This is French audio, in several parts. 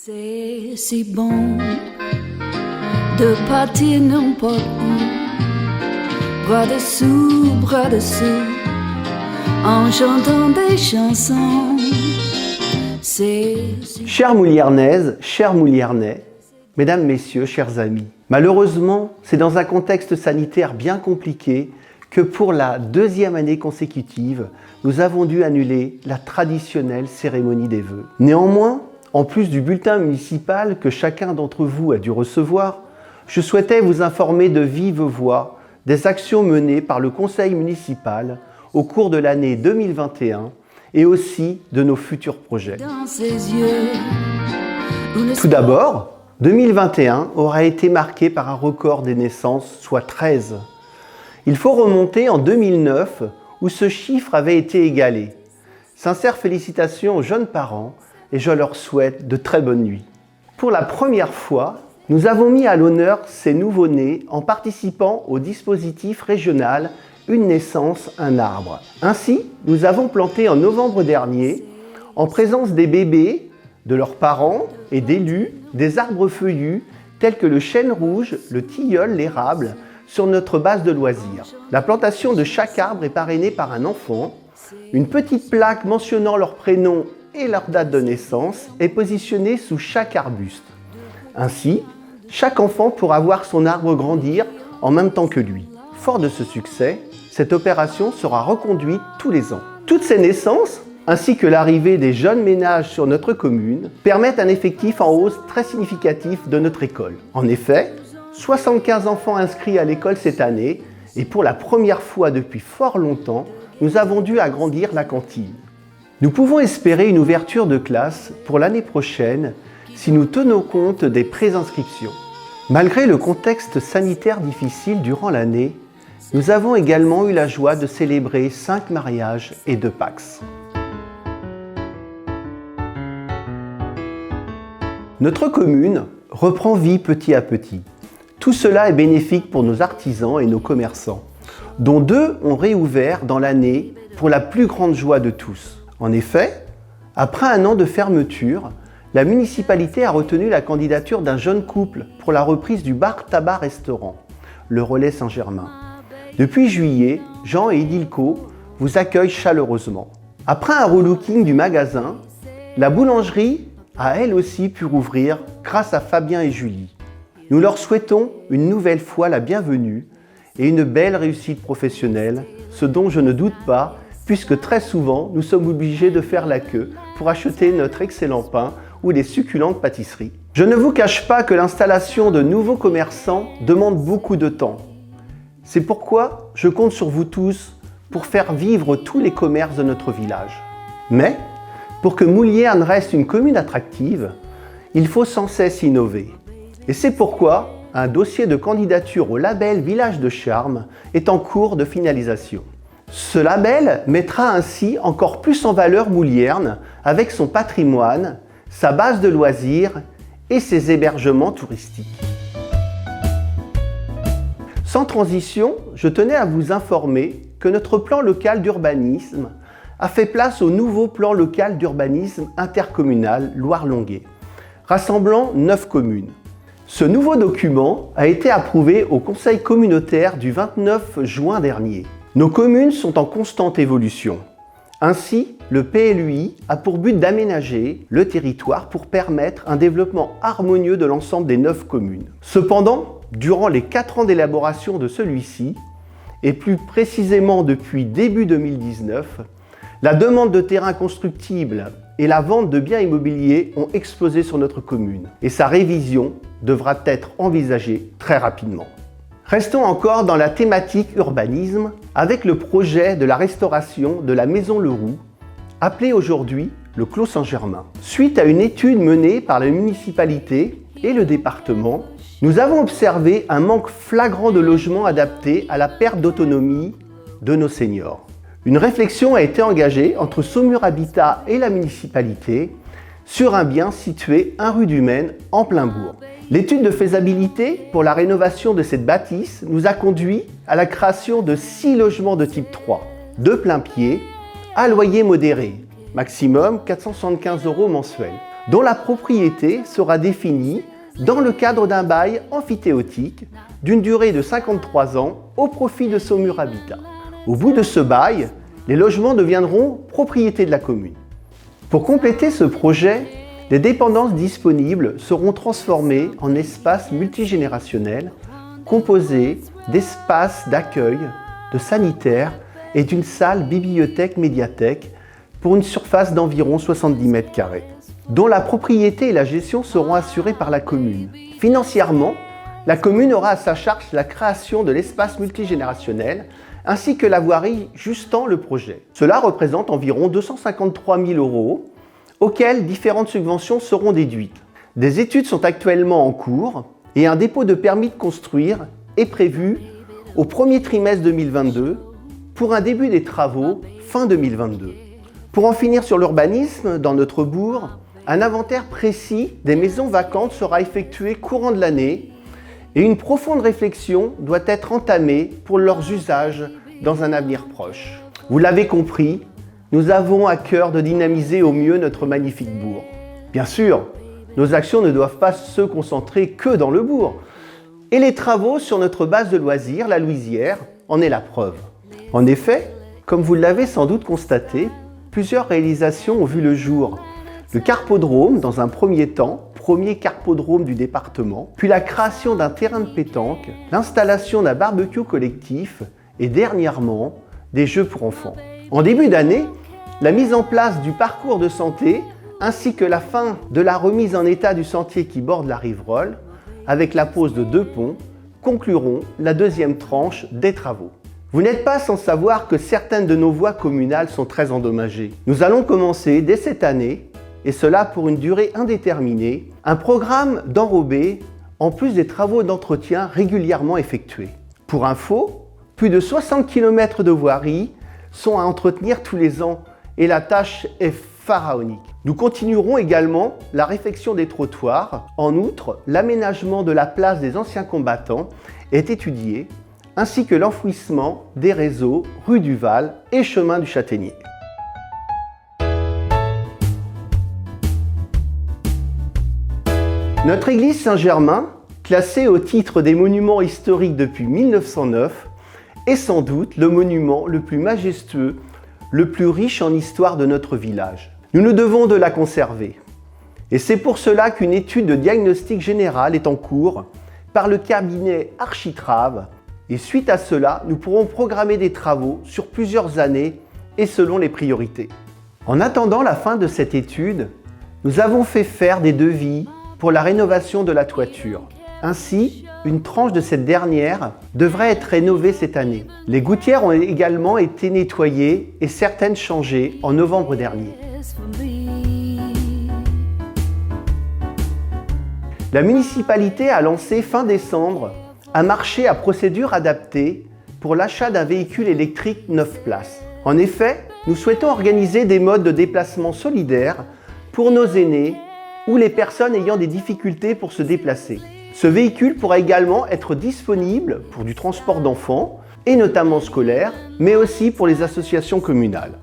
C'est si bon de partir n'importe où, bras dessous, en chantant des chansons. Chères Mouliernaises, chers Mouliernais, mesdames, messieurs, chers amis, malheureusement, c'est dans un contexte sanitaire bien compliqué que pour la deuxième année consécutive, nous avons dû annuler la traditionnelle cérémonie des vœux. Néanmoins, en plus du bulletin municipal que chacun d'entre vous a dû recevoir, je souhaitais vous informer de vive voix des actions menées par le conseil municipal au cours de l'année 2021 et aussi de nos futurs projets. Tout d'abord, 2021 aura été marqué par un record des naissances, soit 13. Il faut remonter en 2009 où ce chiffre avait été égalé. Sincères félicitations aux jeunes parents et je leur souhaite de très bonnes nuits. Pour la première fois, nous avons mis à l'honneur ces nouveau-nés en participant au dispositif régional Une naissance, un arbre. Ainsi, nous avons planté en novembre dernier, en présence des bébés, de leurs parents et d'élus, des arbres feuillus tels que le chêne rouge, le tilleul, l'érable, sur notre base de loisirs. La plantation de chaque arbre est parrainée par un enfant. Une petite plaque mentionnant leur prénom et leur date de naissance est positionnée sous chaque arbuste. Ainsi, chaque enfant pourra voir son arbre grandir en même temps que lui. Fort de ce succès, cette opération sera reconduite tous les ans. Toutes ces naissances, ainsi que l'arrivée des jeunes ménages sur notre commune, permettent un effectif en hausse très significatif de notre école. En effet, 75 enfants inscrits à l'école cette année et pour la première fois depuis fort longtemps, nous avons dû agrandir la cantine. Nous pouvons espérer une ouverture de classe pour l'année prochaine si nous tenons compte des préinscriptions. Malgré le contexte sanitaire difficile durant l'année, nous avons également eu la joie de célébrer 5 mariages et 2 Pacs. Notre commune reprend vie petit à petit. Tout cela est bénéfique pour nos artisans et nos commerçants, dont 2 ont réouvert dans l'année pour la plus grande joie de tous. En effet, après un an de fermeture, la municipalité a retenu la candidature d'un jeune couple pour la reprise du bar tabac restaurant, le Relais Saint-Germain. Depuis juillet, Jean et Idilco vous accueillent chaleureusement. Après un relooking du magasin, la boulangerie a elle aussi pu rouvrir grâce à Fabien et Julie. Nous leur souhaitons une nouvelle fois la bienvenue et une belle réussite professionnelle, ce dont je ne doute pas, puisque très souvent, nous sommes obligés de faire la queue pour acheter notre excellent pain ou des succulentes pâtisseries. Je ne vous cache pas que l'installation de nouveaux commerçants demande beaucoup de temps. C'est pourquoi je compte sur vous tous pour faire vivre tous les commerces de notre village. Mais, pour que Moulierne reste une commune attractive, il faut sans cesse innover. Et c'est pourquoi un dossier de candidature au label Village de Charme est en cours de finalisation. Ce label mettra ainsi encore plus en valeur Moulierne avec son patrimoine, sa base de loisirs et ses hébergements touristiques. Sans transition, je tenais à vous informer que notre plan local d'urbanisme a fait place au nouveau plan local d'urbanisme intercommunal Loire-Longuet, rassemblant 9 communes. Ce nouveau document a été approuvé au Conseil communautaire du 29 juin dernier. Nos communes sont en constante évolution. Ainsi, le PLUI a pour but d'aménager le territoire pour permettre un développement harmonieux de l'ensemble des 9 communes. Cependant, durant les 4 ans d'élaboration de celui-ci, et plus précisément depuis début 2019, la demande de terrains constructibles et la vente de biens immobiliers ont explosé sur notre commune et sa révision devra être envisagée très rapidement. Restons encore dans la thématique urbanisme avec le projet de la restauration de la Maison Leroux, appelée aujourd'hui le Clos Saint-Germain. Suite à une étude menée par la municipalité et le département, nous avons observé un manque flagrant de logements adaptés à la perte d'autonomie de nos seniors. Une réflexion a été engagée entre Saumur Habitat et la municipalité sur un bien situé 1 rue du Maine en plein bourg. L'étude de faisabilité pour la rénovation de cette bâtisse nous a conduit à la création de 6 logements de type 3, de plein pied, à loyer modéré, maximum 475 € mensuels, dont la propriété sera définie dans le cadre d'un bail emphytéotique d'une durée de 53 ans au profit de Saumur Habitat. Au bout de ce bail, les logements deviendront propriété de la commune. Pour compléter ce projet, les dépendances disponibles seront transformées en espaces multigénérationnels composés d'espaces d'accueil, de sanitaires et d'une salle bibliothèque-médiathèque pour une surface d'environ 70 mètres carrés, dont la propriété et la gestion seront assurées par la commune. Financièrement, la commune aura à sa charge la création de l'espace multigénérationnel ainsi que la voirie justant le projet. Cela représente environ 253 000 € auxquels différentes subventions seront déduites. Des études sont actuellement en cours et un dépôt de permis de construire est prévu au premier trimestre 2022 pour un début des travaux fin 2022. Pour en finir sur l'urbanisme dans notre bourg, un inventaire précis des maisons vacantes sera effectué courant de l'année et une profonde réflexion doit être entamée pour leurs usages dans un avenir proche. Vous l'avez compris, nous avons à cœur de dynamiser au mieux notre magnifique bourg. Bien sûr, nos actions ne doivent pas se concentrer que dans le bourg. Et les travaux sur notre base de loisirs, la Louisière, en est la preuve. En effet, comme vous l'avez sans doute constaté, plusieurs réalisations ont vu le jour. Le carpodrome, dans un premier temps, premier carpodrome du département, puis la création d'un terrain de pétanque, l'installation d'un barbecue collectif et dernièrement, des jeux pour enfants. En début d'année, la mise en place du parcours de santé ainsi que la fin de la remise en état du sentier qui borde la Riverolle, avec la pose de 2 ponts, concluront la deuxième tranche des travaux. Vous n'êtes pas sans savoir que certaines de nos voies communales sont très endommagées. Nous allons commencer dès cette année, et cela pour une durée indéterminée, un programme d'enrobé en plus des travaux d'entretien régulièrement effectués. Pour info, plus de 60 km de voiries sont à entretenir tous les ans et la tâche est pharaonique. Nous continuerons également la réfection des trottoirs. En outre, l'aménagement de la place des anciens combattants est étudié, ainsi que l'enfouissement des réseaux rue du Val et chemin du Châtaignier. Notre église Saint-Germain, classée au titre des monuments historiques depuis 1909, est sans doute le monument le plus majestueux, le plus riche en histoire de notre village. Nous nous devons de la conserver. Et c'est pour cela qu'une étude de diagnostic général est en cours par le cabinet Architrave. Et suite à cela, nous pourrons programmer des travaux sur plusieurs années et selon les priorités. En attendant la fin de cette étude, nous avons fait faire des devis pour la rénovation de la toiture. Ainsi, une tranche de cette dernière devrait être rénovée cette année. Les gouttières ont également été nettoyées et certaines changées en novembre dernier. La municipalité a lancé fin décembre un marché à procédure adaptée pour l'achat d'un véhicule électrique 9 places. En effet, nous souhaitons organiser des modes de déplacement solidaires pour nos aînés ou les personnes ayant des difficultés pour se déplacer. Ce véhicule pourra également être disponible pour du transport d'enfants, et notamment scolaire, mais aussi pour les associations communales.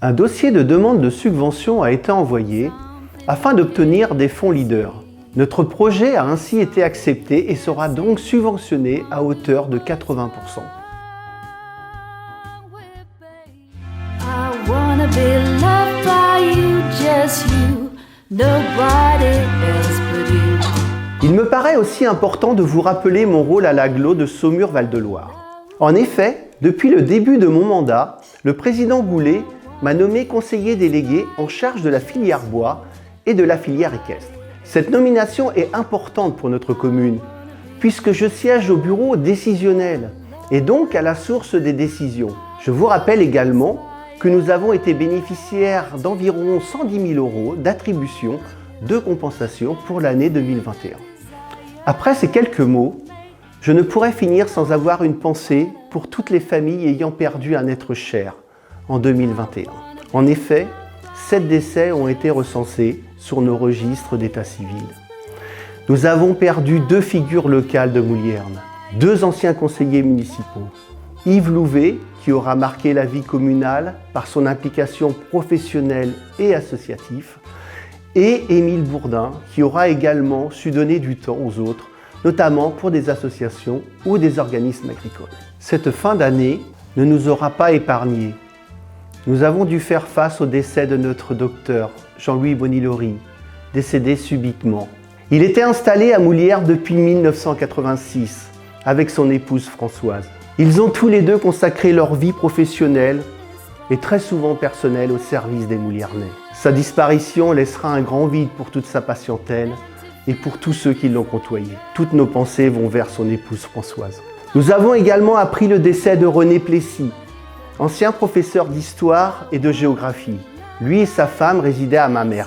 Un dossier de demande de subvention a été envoyé afin d'obtenir des fonds leaders. Notre projet a ainsi été accepté et sera donc subventionné à hauteur de 80%. Il me paraît aussi important de vous rappeler mon rôle à l'agglo de Saumur-Val-de-Loire. En effet, depuis le début de mon mandat, le président Goulet m'a nommé conseiller délégué en charge de la filière bois et de la filière équestre. Cette nomination est importante pour notre commune, puisque je siège au bureau décisionnel et donc à la source des décisions. Je vous rappelle également que nous avons été bénéficiaires d'environ 110 000 € d'attribution de compensation pour l'année 2021. Après ces quelques mots, je ne pourrais finir sans avoir une pensée pour toutes les familles ayant perdu un être cher en 2021. En effet, 7 décès ont été recensés sur nos registres d'état civil. Nous avons perdu 2 figures locales de Moulierne, 2 anciens conseillers municipaux. Yves Louvet, qui aura marqué la vie communale par son implication professionnelle et associative, et Émile Bourdin, qui aura également su donner du temps aux autres, notamment pour des associations ou des organismes agricoles. Cette fin d'année ne nous aura pas épargnés. Nous avons dû faire face au décès de notre docteur, Jean-Louis Bonilori, décédé subitement. Il était installé à Moulières depuis 1986, avec son épouse Françoise. Ils ont tous les deux consacré leur vie professionnelle et très souvent personnelle au service des Mouliernais. Sa disparition laissera un grand vide pour toute sa patientèle et pour tous ceux qui l'ont côtoyé. Toutes nos pensées vont vers son épouse Françoise. Nous avons également appris le décès de René Plessis, ancien professeur d'histoire et de géographie. Lui et sa femme résidaient à Mamers,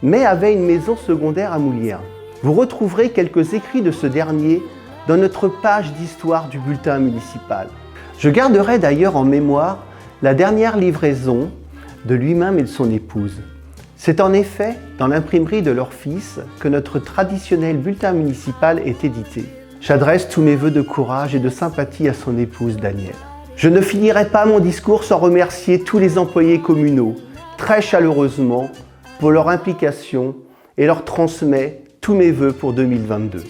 mais avaient une maison secondaire à Moulières. Vous retrouverez quelques écrits de ce dernier dans notre page d'histoire du bulletin municipal. Je garderai d'ailleurs en mémoire la dernière livraison de lui-même et de son épouse. C'est en effet dans l'imprimerie de leur fils que notre traditionnel bulletin municipal est édité. J'adresse tous mes vœux de courage et de sympathie à son épouse Danielle. Je ne finirai pas mon discours sans remercier tous les employés communaux, très chaleureusement, pour leur implication et leur transmets tous mes vœux pour 2022.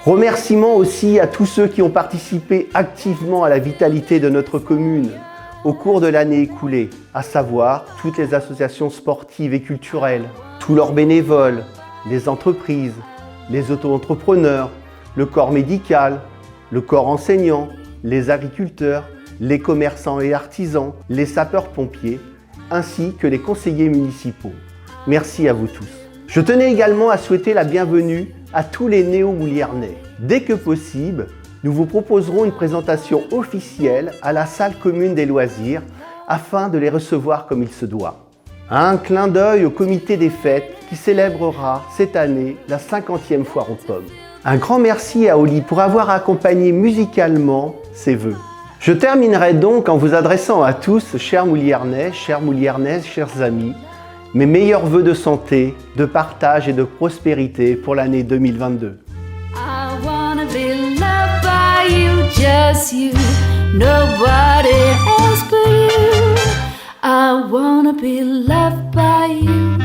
Remerciements aussi à tous ceux qui ont participé activement à la vitalité de notre commune au cours de l'année écoulée, à savoir toutes les associations sportives et culturelles, tous leurs bénévoles, les entreprises, les auto-entrepreneurs, le corps médical, le corps enseignant, les agriculteurs, les commerçants et artisans, les sapeurs-pompiers, ainsi que les conseillers municipaux. Merci à vous tous. Je tenais également à souhaiter la bienvenue à tous les néo-mouliernais. Dès que possible, nous vous proposerons une présentation officielle à la salle commune des loisirs afin de les recevoir comme il se doit. Un clin d'œil au comité des fêtes qui célébrera cette année la 50e foire aux pommes. Un grand merci à Oli pour avoir accompagné musicalement ses vœux. Je terminerai donc en vous adressant à tous, chers Mouliernais, chères Mouliernaises, chers amis, mes meilleurs vœux de santé, de partage et de prospérité pour l'année 2022. I wanna be loved by you, just you, nobody else but you. I wanna be loved by you.